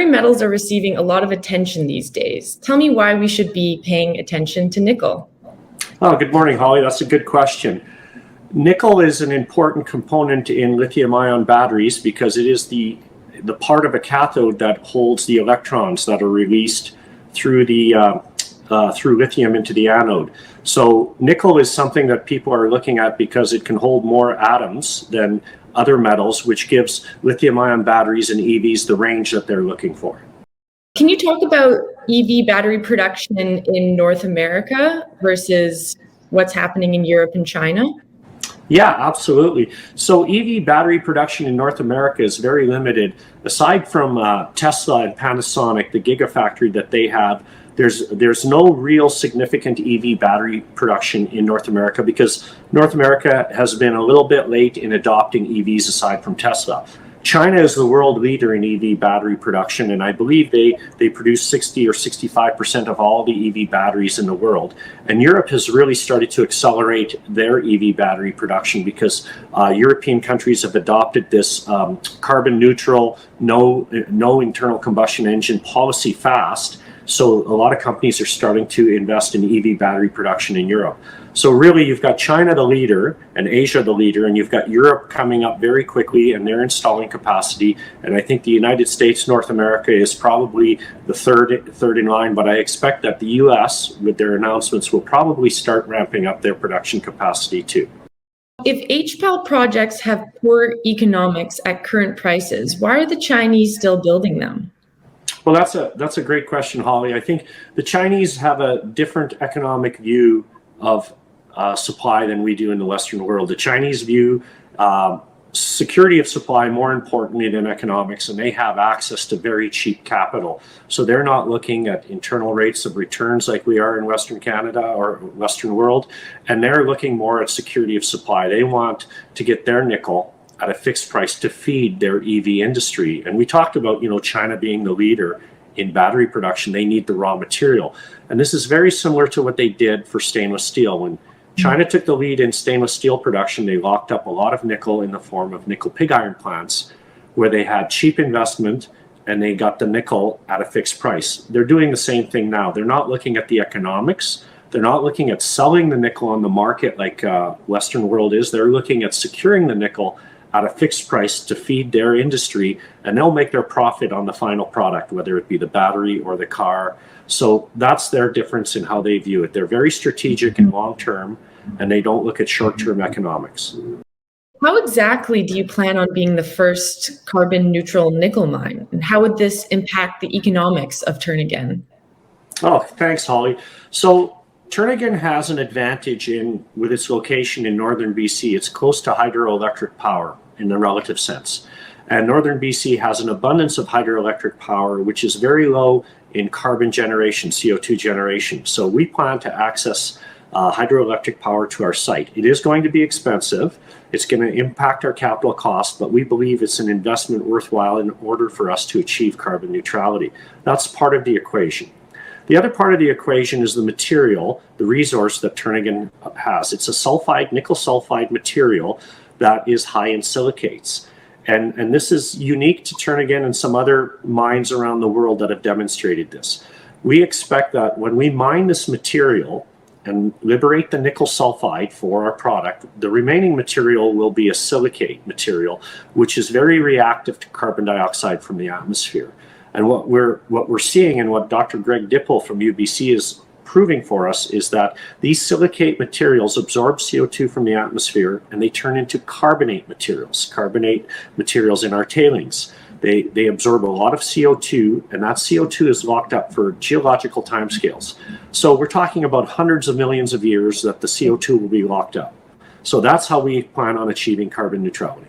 Battery metals are receiving a lot of attention these days. Tell me why we should be paying attention to nickel. Oh, good morning, Holly. That's a good question. Nickel is an important component in lithium-ion batteries because it is the part of a cathode that holds the electrons that are released through through lithium into the anode. So nickel is something that people are looking at because it can hold more atoms than other metals, which gives lithium-ion batteries and EVs the range that they're looking for. Can you talk about EV battery production in North America versus what's happening in Europe and China? Yeah, absolutely. So EV battery production in North America is very limited. Aside from Tesla and Panasonic, the Gigafactory that they have, there's no real significant EV battery production in North America because North America has been a little bit late in adopting EVs aside from Tesla. China is the world leader in EV battery production, and I believe they produce 60 or 65% of all the EV batteries in the world. And Europe has really started to accelerate their EV battery production because European countries have adopted this carbon neutral, no internal combustion engine policy fast. So a lot of companies are starting to invest in EV battery production in Europe. So really you've got China the leader and Asia the leader, and you've got Europe coming up very quickly and they're installing capacity. And I think the United States, North America is probably the third in line, but I expect that the US with their announcements will probably start ramping up their production capacity too. If HPAL projects have poor economics at current prices, why are the Chinese still building them? Well, that's a great question, Holly. I think the Chinese have a different economic view of supply than we do in the Western world. The Chinese view security of supply more importantly than economics, and they have access to very cheap capital. So they're not looking at internal rates of returns like we are in Western Canada or Western world, and they're looking more at security of supply. They want to get their nickel at a fixed price to feed their EV industry. And we talked about, China being the leader in battery production. They need the raw material. And this is very similar to what they did for stainless steel. When China took the lead in stainless steel production, they locked up a lot of nickel in the form of nickel pig iron plants where they had cheap investment and they got the nickel at a fixed price. They're doing the same thing now. They're not looking at the economics. They're not looking at selling the nickel on the market like Western world is. They're looking at securing the nickel at a fixed price to feed their industry, and they'll make their profit on the final product, whether it be the battery or the car. So that's their difference in how they view it. They're very strategic and long-term, and they don't look at short-term economics. How exactly do you plan on being the first carbon neutral nickel mine? And how would this impact the economics of Turnagain? Oh, thanks, Holly. So Turnagain has an advantage with its location in northern BC. It's close to hydroelectric power in the relative sense. And northern BC has an abundance of hydroelectric power, which is very low in carbon generation, CO2 generation. So we plan to access hydroelectric power to our site. It is going to be expensive. It's going to impact our capital cost, but we believe it's an investment worthwhile in order for us to achieve carbon neutrality. That's part of the equation. The other part of the equation is the material, the resource that Turnagain has. It's a nickel sulfide material that is high in silicates. And this is unique to Turnagain and some other mines around the world that have demonstrated this. We expect that when we mine this material and liberate the nickel sulfide for our product, the remaining material will be a silicate material, which is very reactive to carbon dioxide from the atmosphere. And what we're seeing, and what Dr. Greg Dipple from UBC is proving for us, is that these silicate materials absorb CO2 from the atmosphere and they turn into carbonate materials in our tailings. They absorb a lot of CO2, and that CO2 is locked up for geological timescales. So we're talking about hundreds of millions of years that the CO2 will be locked up. So that's how we plan on achieving carbon neutrality.